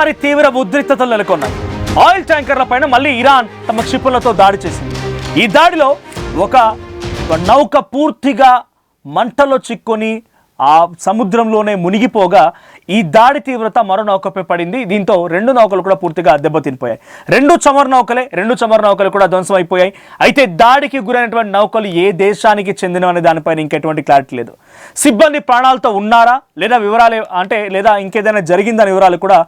మరోసారి తీవ్ర ఉద్రిక్తతలు నెలకొన్నాయి. ఆయిల్ ట్యాంకర్ల పైన మళ్ళీ ఇరాన్ తమ క్షిపణులతో దాడి చేసింది. ఈ దాడిలో ఒక నౌక పూర్తిగా మంటలో చిక్కుని ఆ సముద్రంలోనే మునిగిపోగా ఈ దాడి తీవ్రత మరో నౌకపై పడింది. దీంతో రెండు నౌకలు కూడా పూర్తిగా దెబ్బతినిపోయాయి. రెండు చమర్ నౌకలు కూడా ధ్వంసం అయిపోయాయి. అయితే దాడికి గురైనటువంటి నౌకలు ఏ దేశానికి చెందినవనే దానిపైన ఇంకెటువంటి క్లారిటీ లేదు. సిబ్బంది ప్రాణాలతో ఉన్నారా లేదా వివరాలు లేదా ఇంకేదైనా జరిగిందనే వివరాలు కూడా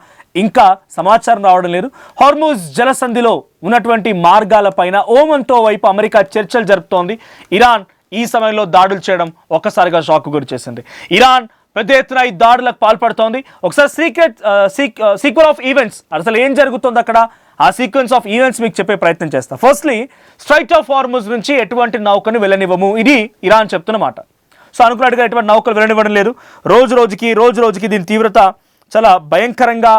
ఇంకా సమాచారం రావడం లేదు. హార్ముజ్ జలసంధిలో ఉన్నటువంటి మార్గాలపైన ఓమన్తో వైపు అమెరికా చర్చలు జరుపుతోంది. ఇరాన్ ఈ సమయంలో దాడులు చేయడం ఒక్కసారిగా షాక్ గురి చేసింది. ఇరాన్ పెద్ద ఎత్తున ఈ దాడులకు పాల్పడుతోంది. ఒకసారి సీక్వెన్స్ ఆఫ్ ఈవెంట్స్ అసలు ఏం జరుగుతుంది అక్కడ, ఆ సీక్వెన్స్ ఆఫ్ ఈవెంట్స్ మీకు చెప్పే ప్రయత్నం చేస్తా. ఫస్ట్లీ స్ట్రైట్ ఆఫ్ హార్ముజ్ నుంచి ఎటువంటి నౌకను వెళ్ళనివ్వము, ఇది ఇరాన్ చెప్తున్నమాట. సో అనుకున్నట్టుగా ఎటువంటి నౌకలు వెళ్ళనివ్వడం లేదు. రోజు రోజుకి దీని తీవ్రత చాలా భయంకరంగా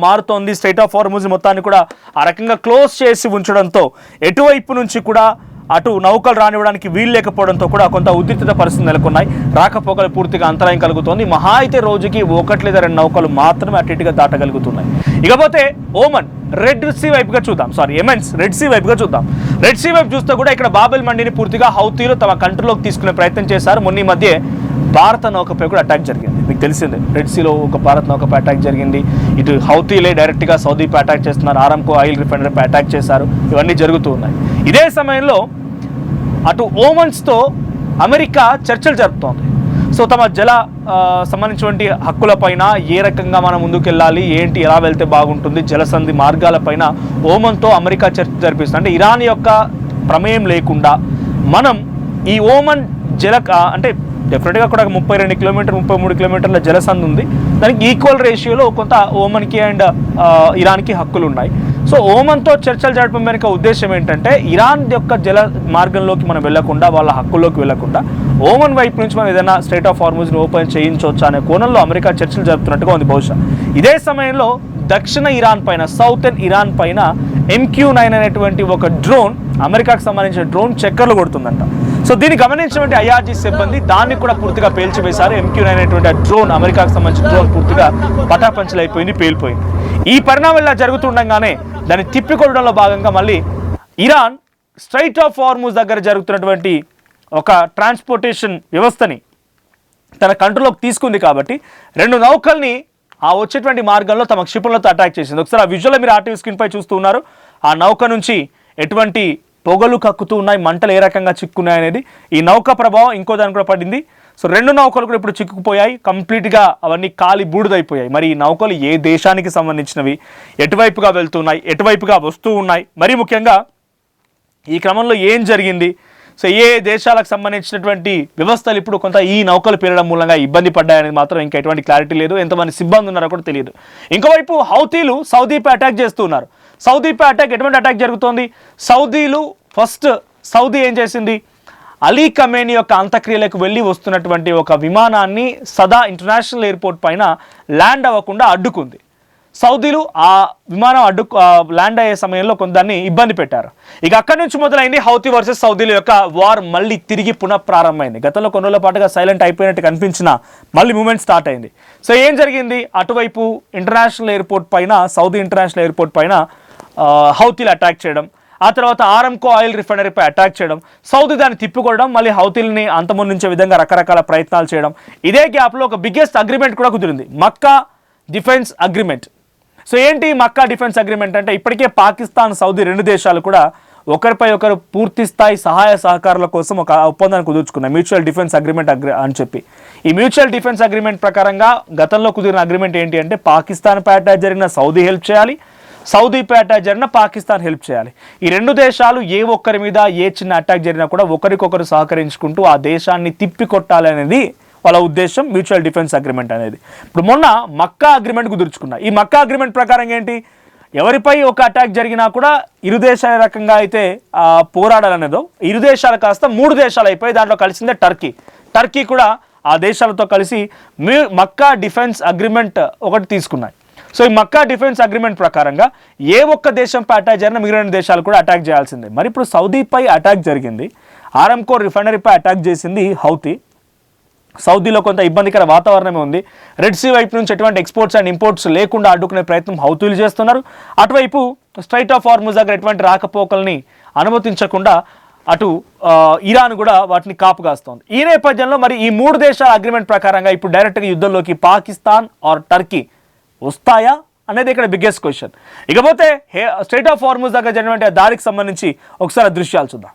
మారుతోంది. స్ట్రైట్ ఆఫ్ హార్ముజ్ మొత్తాన్ని కూడా ఆ రకంగా క్లోజ్ చేసి ఉంచడంతో ఎటువైపు నుంచి కూడా అటు నౌకలు రానివ్వడానికి వీలు లేకపోవడంతో కూడా కొంత ఉద్రిక్తత పరిస్థితులు నెలకొన్నాయి. రాకపోకలు పూర్తిగా అంతరాయం కలుగుతోంది. మహా అయితే రోజుకి ఒకటి లేదా రెండు నౌకలు మాత్రమే అటు ఇటుగా దాటగలుగుతున్నాయి. ఇకపోతే ఓమన్ రెడ్ సీ వైపుగా చూద్దాం. యెమెన్స్ రెడ్ సీ వైపుగా చూద్దాం. రెడ్ సీ వైపు చూస్తే కూడా ఇక్కడ బాబెల్ మండిని పూర్తిగా హౌతీలు తమ కంట్రోల్లోకి తీసుకునే ప్రయత్నం చేశారు. మొన్న ఈ మధ్య భారత నౌకపై కూడా అటాక్ జరిగింది. మీకు తెలిసిందే, రెడ్ సీలో ఒక భారత నౌకపై అటాక్ జరిగింది. ఇటు హౌతీలే డైరెక్ట్గా సౌదీపై అటాక్ చేస్తున్నారు. ఆరామ్కో ఆయిల్ రిఫైనరీపై అటాక్ చేశారు. ఇవన్నీ జరుగుతూ ఉన్నాయి. ఇదే సమయంలో అటు ఓమన్స్తో అమెరికా చర్చలు జరుపుతోంది. సో తమ జల సంబంధించినటువంటి హక్కులపైన ఏ రకంగా మనం ముందుకెళ్ళాలి, ఏంటి, ఎలా వెళ్తే బాగుంటుంది, జలసంధి మార్గాలపైన ఓమన్తో అమెరికా చర్చ జరిపిస్తుంది. అంటే ఇరాన్ యొక్క ప్రమేయం లేకుండా మనం ఈ ఓమన్ డెఫినెట్గా కూడా 32 కిలోమీటర్ 33 కిలోమీటర్ల జలసంధి ఉంది. దానికి ఈక్వల్ రేషియోలో కొంత ఓమన్కి అండ్ ఇరాన్కి హక్కులు ఉన్నాయి. సో ఓమన్తో చర్చలు జరపడం వెనుక ఉద్దేశం ఏంటంటే ఇరాన్ యొక్క జల మార్గంలోకి మనం వెళ్లకుండా, వాళ్ళ హక్కుల్లోకి వెళ్లకుండా ఓమన్ వైపు నుంచి మనం ఏదైనా స్ట్రైట్ ఆఫ్ హార్ముజ్ని ఓపెన్ చేయించవచ్చు అనే కోణంలో అమెరికా చర్చలు జరుపుతున్నట్టుగా ఉంది బహుశా. ఇదే సమయంలో దక్షిణ ఇరాన్ పైన, సౌతర్న్ ఇరాన్ పైన MQ-9 అనేటువంటి ఒక డ్రోన్, అమెరికాకు సంబంధించిన డ్రోన్ చక్కర్లు కొడుతుందంట. సో దీన్ని గమనించినటువంటి IRG సిబ్బంది దాన్ని కూడా పూర్తిగా పేల్చివేశారు. MQ-9 అనేటువంటి డ్రోన్, అమెరికాకు సంబంధించిన డ్రోన్ పూర్తిగా పటాపంచలు అయిపోయింది, పేలిపోయింది. ఈ పరిణామం ఇలా జరుగుతుండగానే దాన్ని తిప్పికొట్టడంలో భాగంగా మళ్ళీ ఇరాన్ స్ట్రైట్ ఆఫ్ హార్ముజ్ దగ్గర జరుగుతున్నటువంటి ఒక ట్రాన్స్పోర్టేషన్ వ్యవస్థని తన కంట్రోల్లోకి తీసుకుంది. కాబట్టి రెండు నౌకల్ని ఆ వచ్చేటువంటి మార్గంలో తమ క్షిపణులతో అటాక్ చేసింది. ఒకసారి ఆ విజువల్ మీరు RTV స్క్రీన్ పై చూస్తూ ఉన్నారు. ఆ నౌక నుంచి ఎటువంటి పొగలు కక్కుతూ ఉన్నాయి, మంటలు ఏ రకంగా చిక్కున్నాయి అనేది. ఈ నౌక ప్రభావం ఇంకో దాని కూడా పడింది. సో రెండు నౌకలు కూడా ఇప్పుడు చిక్కుకుపోయాయి, కంప్లీట్గా అవన్నీ కాలి బూడిదైపోయాయి. మరి ఈ నౌకలు ఏ దేశానికి సంబంధించినవి, ఎటువైపుగా వెళ్తున్నాయి, ఎటువైపుగా వస్తూ ఉన్నాయి, మరి ముఖ్యంగా ఈ క్రమంలో ఏం జరిగింది, సో ఏ దేశాలకు సంబంధించినటువంటి వ్యవస్థలు ఇప్పుడు కొంత ఈ నౌకలు పేరడం మూలంగా ఇబ్బంది పడ్డాయనేది మాత్రం ఇంకా ఎటువంటి క్లారిటీ లేదు. ఎంతమంది సిబ్బంది ఉన్నారో కూడా తెలియదు. ఇంకోవైపు హౌతీలు సౌదీపై అటాక్ చేస్తూ ఉన్నారు. సౌదీపై ఎటువంటి అటాక్ జరుగుతోంది? సౌదీ ఏం చేసింది, అలీ ఖమేనీ యొక్క అంత్యక్రియలకు వెళ్ళి వస్తున్నటువంటి ఒక విమానాన్ని సదా ఇంటర్నేషనల్ ఎయిర్పోర్ట్ పైన ల్యాండ్ అవ్వకుండా అడ్డుకుంది. సౌదీలు ఆ విమానం ల్యాండ్ అయ్యే సమయంలో కొందరిని ఇబ్బంది పెట్టారు. ఇక అక్కడి నుంచి మొదలైంది హౌతీ వర్సెస్ సౌదీల యొక్క వార్. మళ్ళీ తిరిగి పునఃప్రారంభమైంది. గతంలో కొన్ని రోజుల పాటుగా సైలెంట్ అయిపోయినట్టు కనిపించిన మళ్ళీ మూమెంట్ స్టార్ట్ అయింది. సో ఏం జరిగింది, అటువైపు ఇంటర్నేషనల్ ఎయిర్పోర్ట్ పైన, సౌదీ ఇంటర్నేషనల్ ఎయిర్పోర్ట్ పైన హౌతీలు అటాక్ చేయడం, ఆ తర్వాత ఆరామ్కో ఆయిల్ రిఫైనరీపై అటాక్ చేయడం, సౌదీ దాన్ని తిప్పికొట్టడం, మళ్ళీ హౌతీలని అంతమొందించే విధంగా రకరకాల ప్రయత్నాలు చేయడం. ఇదే గ్యాప్లో ఒక బిగ్గెస్ట్ అగ్రిమెంట్ కూడా కుదిరింది, మక్కా డిఫెన్స్ అగ్రిమెంట్. సో ఏంటి మక్కా డిఫెన్స్ అగ్రిమెంట్ అంటే, ఇప్పటికే పాకిస్తాన్, సౌదీ రెండు దేశాలు కూడా ఒకరిపై ఒకరు పూర్తి స్థాయి సహాయ సహకారాల కోసం ఒక ఒప్పందాన్ని కుదుర్చుకున్నాయి, మ్యూచువల్ డిఫెన్స్ అగ్రిమెంట్ అని చెప్పి. ఈ మ్యూచువల్ డిఫెన్స్ అగ్రిమెంట్ ప్రకారంగా గతంలో కుదిరిన అగ్రిమెంట్ ఏంటి అంటే, పాకిస్తాన్పై అటాక్ జరిగిన సౌదీ హెల్ప్ చేయాలి, సౌదీపై అటాక్ జరిగిన పాకిస్తాన్ హెల్ప్ చేయాలి. ఈ రెండు దేశాలు ఏ ఒక్కరి మీద ఏ చిన్న అటాక్ జరిగినా కూడా ఒకరికొకరు సహకరించుకుంటూ ఆ దేశాన్ని తిప్పికొట్టాలి అనేది వాళ్ళ ఉద్దేశం, మ్యూచువల్ డిఫెన్స్ అగ్రిమెంట్ అనేది. ఇప్పుడు మొన్న మక్కా అగ్రిమెంట్ కుదుర్చుకున్నారు. ఈ మక్కా అగ్రిమెంట్ ప్రకారం ఏంటి, ఎవరిపై ఒక అటాక్ జరిగినా కూడా ఇరు దేశాల రకంగా అయితే పోరాడాలనేదో, ఇరు దేశాలు కాస్త 3 దేశాలు అయిపోయి దాంట్లో కలిసిందే టర్కీ కూడా ఆ దేశాలతో కలిసి మక్కా డిఫెన్స్ అగ్రిమెంట్ ఒకటి తీసుకున్నాయి. సో ఈ మక్కా డిఫెన్స్ అగ్రిమెంట్ ప్రకారంగా ఏ ఒక్క దేశంపై అటాక్ జరిగినా మిగిలిన దేశాలు కూడా అటాక్ చేయాల్సిందే. మరి ఇప్పుడు సౌదీపై అటాక్ జరిగింది, ఆరామ్కో రిఫైనరీపై అటాక్ చేసింది హౌతీ. సౌదీలో కొంత ఇబ్బందికర వాతావరణమే ఉంది. రెడ్ సీ వైపు నుంచి ఎటువంటి ఎక్స్పోర్ట్స్ అండ్ ఇంపోర్ట్స్ లేకుండా అడ్డుకునే ప్రయత్నం హౌతీలు చేస్తున్నారు. అటువైపు స్ట్రైట్ ఆఫ్ హార్ముజ్ దగ్గర ఎటువంటి రాకపోకల్ని అనుమతించకుండా అటు ఇరాన్ కూడా వాటిని కాపుగాస్తోంది. ఈ నేపథ్యంలో మరి ఈ 3 దేశాల అగ్రిమెంట్ ప్రకారంగా ఇప్పుడు డైరెక్ట్గా యుద్ధంలోకి పాకిస్తాన్ ఆర్ టర్కీ వస్తాయా అనేది ఇక్కడ బిగ్గెస్ట్ క్వశ్చన్. ఇకపోతే స్ట్రైట్ ఆఫ్ హార్ముజ్ దగ్గర జరిగినటువంటి దారికి సంబంధించి ఒకసారి దృశ్యాలు చూద్దాం.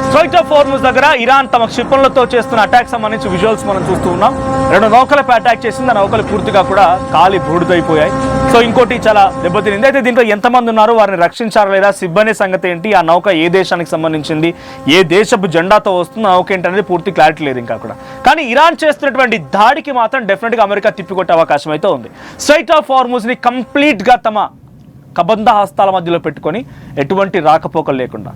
స్ట్రైట్ ఆఫ్ హార్ముజ్ దగ్గర ఇరాన్ తమ క్షిపణులతో చేస్తున్న అటాక్ సంబంధించి విజువల్స్ మనం చూస్తూ ఉన్నాం. 2 నౌకలపై అటాక్ చేసింది. ఆ నౌకలు పూర్తిగా కూడా కాలి బూడిదైపోయాయి. సో ఇంకోటి చాలా దెబ్బతినింది. అయితే దీంట్లో ఎంతమంది ఉన్నారు, వారిని రక్షించారా లేదా, సిబ్బంది సంగతి ఏంటి, ఆ నౌక ఏ దేశానికి సంబంధించింది, ఏ దేశపు జెండాతో వస్తుంది, నౌక ఏంటనేది పూర్తి క్లారిటీ లేదు ఇంకా కూడా. కానీ ఇరాన్ చేస్తున్నటువంటి దాడికి మాత్రం డెఫినెట్గా అమెరికా తిప్పికొట్టే అవకాశం అయితే ఉంది. స్ట్రైట్ ఆఫ్ హార్ముజ్ని కంప్లీట్గా తమ కబంధ హస్తాల మధ్యలో పెట్టుకొని ఎటువంటి రాకపోకలు లేకుండా.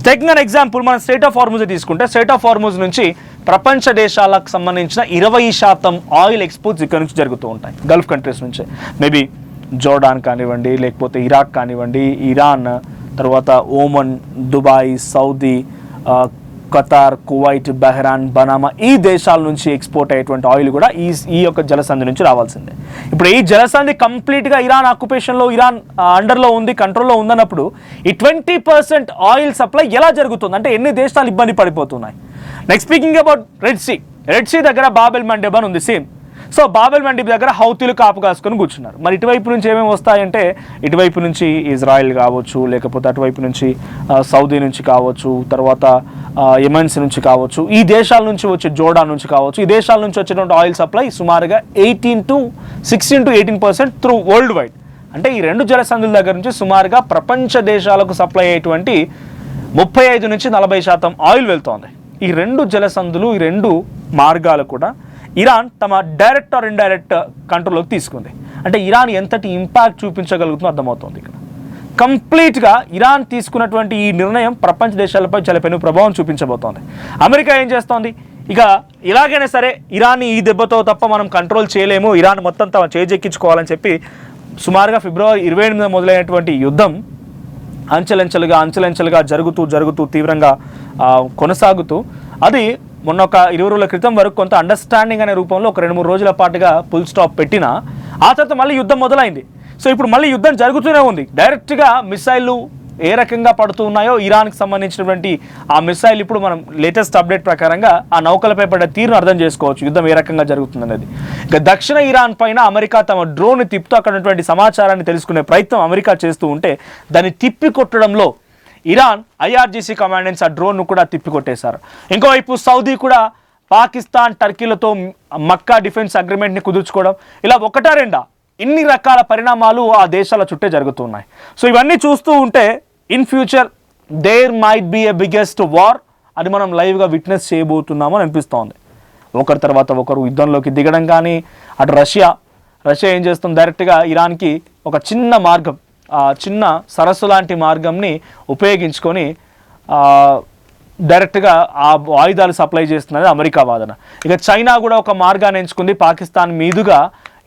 టేకింగ్ అన్ ఎగ్జాంపుల్, మనం స్ట్రైట్ ఆఫ్ హార్ముజ్ తీసుకుంటే స్ట్రైట్ ఆఫ్ హార్ముజ్ నుంచి ప్రపంచ దేశాలకు సంబంధించిన 20% ఆయిల్ ఎక్స్పోర్ట్స్ ఇక్కడ నుంచి జరుగుతూ ఉంటాయి. గల్ఫ్ కంట్రీస్ నుంచి మేబీ జోర్డాన్ కానివ్వండి, లేకపోతే ఇరాక్ కానివ్వండి, ఇరాన్, తర్వాత ఓమన్, దుబాయ్, సౌదీ, ఖతార్, కువైట్, బహ్రాన్, బనామా ఈ దేశాల నుంచి ఎక్స్పోర్ట్ అయ్యేటువంటి ఆయిల్ కూడా ఈ యొక్క జలసంధి నుంచి రావాల్సిందే. ఇప్పుడు ఈ జలసంధి కంప్లీట్గా ఇరాన్ ఆక్యుపేషన్లో, ఇరాన్ అండర్లో ఉంది, కంట్రోల్లో ఉందన్నప్పుడు ఈ 20% ఆయిల్ సప్లై ఎలా జరుగుతుంది అంటే ఎన్ని దేశాలు ఇబ్బంది పడిపోతున్నాయి. Next speaking about Red Sea దగ్గర బాబెల్ మండెబ్ అని ఉంది సేమ్. సో బాబెల్ మండెబ్ దగ్గర హౌతీలు కాపు కాసుకొని కూర్చున్నారు. మరి ఇటువైపు నుంచి ఏమేమి వస్తాయంటే ఇటువైపు నుంచి ఇజ్రాయిల్ కావచ్చు, లేకపోతే అటువైపు నుంచి సౌదీ నుంచి కావచ్చు, తర్వాత యెమెన్స్ నుంచి కావచ్చు, ఈ దేశాల నుంచి వచ్చే జోర్డాన్ నుంచి కావచ్చు, ఈ దేశాల నుంచి వచ్చేటువంటి ఆయిల్ సప్లై సుమారుగా 16 to 18% త్రూ వరల్డ్ వైడ్. అంటే ఈ 2 జలసంధుల దగ్గర నుంచి సుమారుగా ప్రపంచ దేశాలకు సప్లై అయ్యేటువంటి 35 నుంచి 40% ఆయిల్ వెళ్తోంది. ఈ 2 జలసంధులు, ఈ 2 మార్గాలు కూడా ఇరాన్ తమ డైరెక్ట్ ఆర్ ఇండైరెక్ట్ కంట్రోల్లోకి తీసుకుంది. అంటే ఇరాన్ ఎంతటి ఇంపాక్ట్ చూపించగలుగుతుందో అర్థమవుతుంది. ఇక్కడ కంప్లీట్గా ఇరాన్ తీసుకున్నటువంటి ఈ నిర్ణయం ప్రపంచ దేశాలపై చాలా పెను ప్రభావం చూపించబోతోంది. అమెరికా ఏం చేస్తోంది, ఇక ఇలాగైనా సరే ఇరాన్ని ఈ దెబ్బతో తప్ప మనం కంట్రోల్ చేయలేము, ఇరాన్ మొత్తం తమ చేజెక్కించుకోవాలని చెప్పి సుమారుగా ఫిబ్రవరి 28న మొదలైనటువంటి యుద్ధం అంచెలంచెలుగా జరుగుతూ తీవ్రంగా కొనసాగుతూ అది మొన్న ఒక 20 రోజుల క్రితం వరకు కొంత అండర్స్టాండింగ్ అనే రూపంలో ఒక 2-3 రోజుల పాటుగా ఫుల్ స్టాప్ పెట్టినా ఆ తర్వాత మళ్ళీ యుద్ధం మొదలైంది. సో ఇప్పుడు మళ్ళీ యుద్ధం జరుగుతూనే ఉంది. డైరెక్ట్గా మిసైళ్ళు ఏ రకంగా పడుతూ ఉన్నాయో ఇరాన్కి సంబంధించినటువంటి ఆ మిసైల్ ఇప్పుడు మనం లేటెస్ట్ అప్డేట్ ప్రకారంగా ఆ నౌకలపై పడ్డ తీరును అర్థం చేసుకోవచ్చు యుద్ధం ఏ రకంగా జరుగుతుందనేది. ఇక దక్షిణ ఇరాన్ పైన అమెరికా తమ డ్రోన్ తిప్పుతూ అక్కడ ఉన్నటువంటి సమాచారాన్ని తెలుసుకునే ప్రయత్నం అమెరికా చేస్తూ ఉంటే దాన్ని తిప్పి కొట్టడంలో ఇరాన్ IRGC కమాండెంట్స్ ఆ డ్రోన్ను కూడా తిప్పికొట్టేశారు. ఇంకోవైపు సౌదీ కూడా పాకిస్తాన్, టర్కీలతో మక్కా డిఫెన్స్ అగ్రిమెంట్ని కుదుర్చుకోవడం, ఇలా 1-2 ఇన్ని రకాల పరిణామాలు ఆ దేశాల చుట్టే జరుగుతున్నాయి. సో ఇవన్నీ చూస్తూ ఉంటే in future there might be a biggest war అది మనం లైవ్గా విట్నెస్ చేయబోతున్నాము అని అనిపిస్తోంది. ఒకరి తర్వాత ఒకరు యుద్ధంలోకి దిగడం కానీ, అటు రష్యా ఏం చేస్తుంది, డైరెక్ట్గా ఇరాన్కి ఒక చిన్న మార్గం, చిన్న సరస్సు లాంటి మార్గంని ఉపయోగించుకొని డైరెక్ట్గా ఆ ఆయుధాలు సప్లై చేస్తున్నది అమెరికా వాదన. ఇక చైనా కూడా ఒక మార్గాన్ని ఎంచుకుంది, పాకిస్తాన్ మీదుగా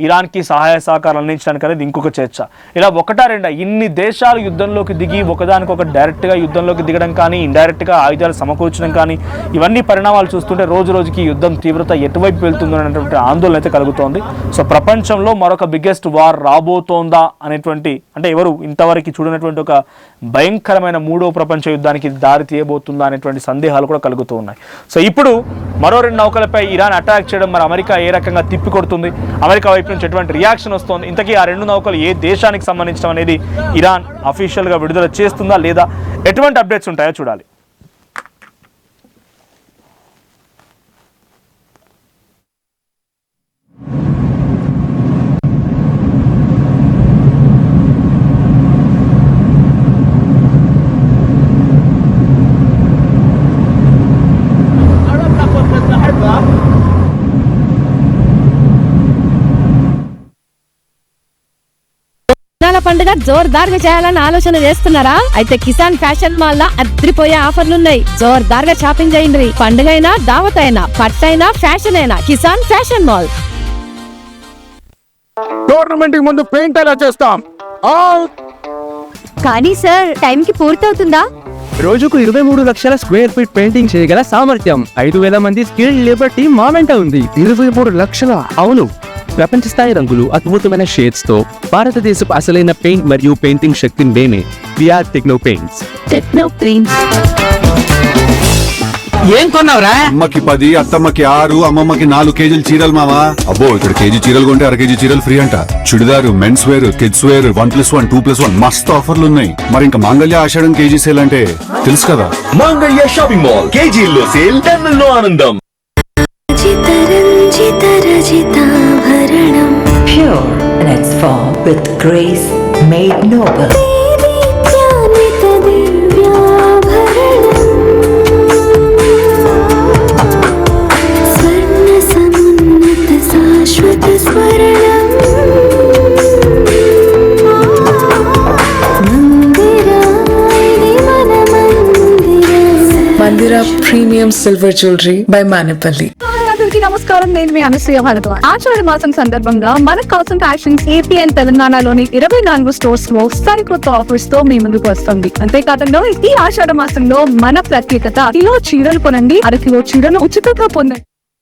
ఇరాన్కి సహాయ సహకారాలు అందించడానికి అనేది ఇంకొక చర్చ. ఇలా ఒకటా రెండా ఇన్ని దేశాలు యుద్ధంలోకి దిగి ఒకదానికొక డైరెక్ట్గా యుద్ధంలోకి దిగడం కానీ ఇండైరెక్ట్గా ఆయుధాలు సమకూర్చడం కానీ ఇవన్నీ పరిణామాలు చూస్తుంటే రోజు రోజుకి యుద్ధం తీవ్రత ఎటువైపు వెళ్తుందో అనేటువంటి ఆందోళన అయితే కలుగుతోంది. సో ప్రపంచంలో మరొక బిగ్గెస్ట్ వార్ రాబోతోందా అనేటువంటి, అంటే ఎవరు ఇంతవరకు చూడనటువంటి ఒక భయంకరమైన మూడో ప్రపంచ యుద్ధానికి దారి తీయబోతుందా అనేటువంటి సందేహాలు కూడా కలుగుతూ ఉన్నాయి. సో ఇప్పుడు మరో 2 నౌకలపై ఇరాన్ అటాక్ చేయడం మరి అమెరికా ఏ రకంగా తిప్పికొడుతుంది, అమెరికా వైపు నుంచి ఎటువంటి రియాక్షన్ వస్తుంది, ఇంతకీ ఆ 2 నౌకలు ఏ దేశానికి సంబంధించడం అనేది ఇరాన్ అఫీషియల్గా విడుదల చేస్తుందా లేదా, ఎటువంటి అప్డేట్స్ ఉంటాయో చూడాలి. పండుగ జోర్దార్గా చేయాలని ఆలోచన చేస్తున్నారా? అయితే కిసాన్ ఫ్యాషన్ మాల్ లో అద్రిపోయే ఆఫర్లున్నాయి. జోర్దార్గా షాపింగ్ చేయండి. పండుగ అయినా దావత్ అయినా పట్టైనా ఫ్యాషన్ అయినా కిసాన్ ఫ్యాషన్ మాల్. టోర్నమెంట్ ముందు పెయింట్ ఎలా చేస్తాం కానీ సార్ టైం కి పూర్తవుతుందా? రోజుకు 23 లక్షల స్క్వేర్ ఫీట్ పెయింటింగ్ చేయగల సామర్థ్యం 5,000 మంది స్కిల్డ్ లేబర్ టీం మా వెంట ఉంది. 23 లక్షల? అవును, ప్రపంచ స్థాయి రంగులు, అద్భుతమైన షేడ్స్ తో భారతదేశపు అసలైన పెయింట్ మరియు పెయింటింగ్ శక్తిని మేమే విఆర్ టెక్నో పెయింట్స్. ఏం కొన్నావురా? అమ్మకి 10, అత్తమ్మకి 6, అమ్మమ్మకి 4 కేజీలు చీరలు మావా. అబ్బో, ఇక్కడ కేజీ చీరలు కొంటే 1/2 కేజీ చీరలు ఫ్రీ అంట. Churidar, men's wear, kids wear 1+1, 2+1 మస్తు ఆఫర్లు ఉన్నాయి. మరి ఇంకా మాంగళ్య ఆషాఢం కేజీ సేల్ అంటే తెలుసు కదా. మాంగళ్య షాపింగ్ మాల్ కేజీల్లో సేల్, టన్నుల్లో ఆనందం. Pure in its form with grace made noble. Mandira Premium Silver Jewelry by Manipali. నమస్కారం, నేను మీ అనసూయ భరద్వాజ్. ఆషాఢ మాసం సందర్భంగా మన కాసం ఫ్యాషన్స్ ఏపీ అండ్ తెలంగాణలోని 24 స్టోర్స్ లో సరికొత్త ఆఫర్స్ తో మీ ముందుకు వస్తుంది. అంతేకాదంలో ఈ ఆషాఢ మాసంలో మన ప్రత్యేకత, కిలో చీరలు కొనండి, 1/2 కిలో చీరలు ఉచితంగా పొందండి.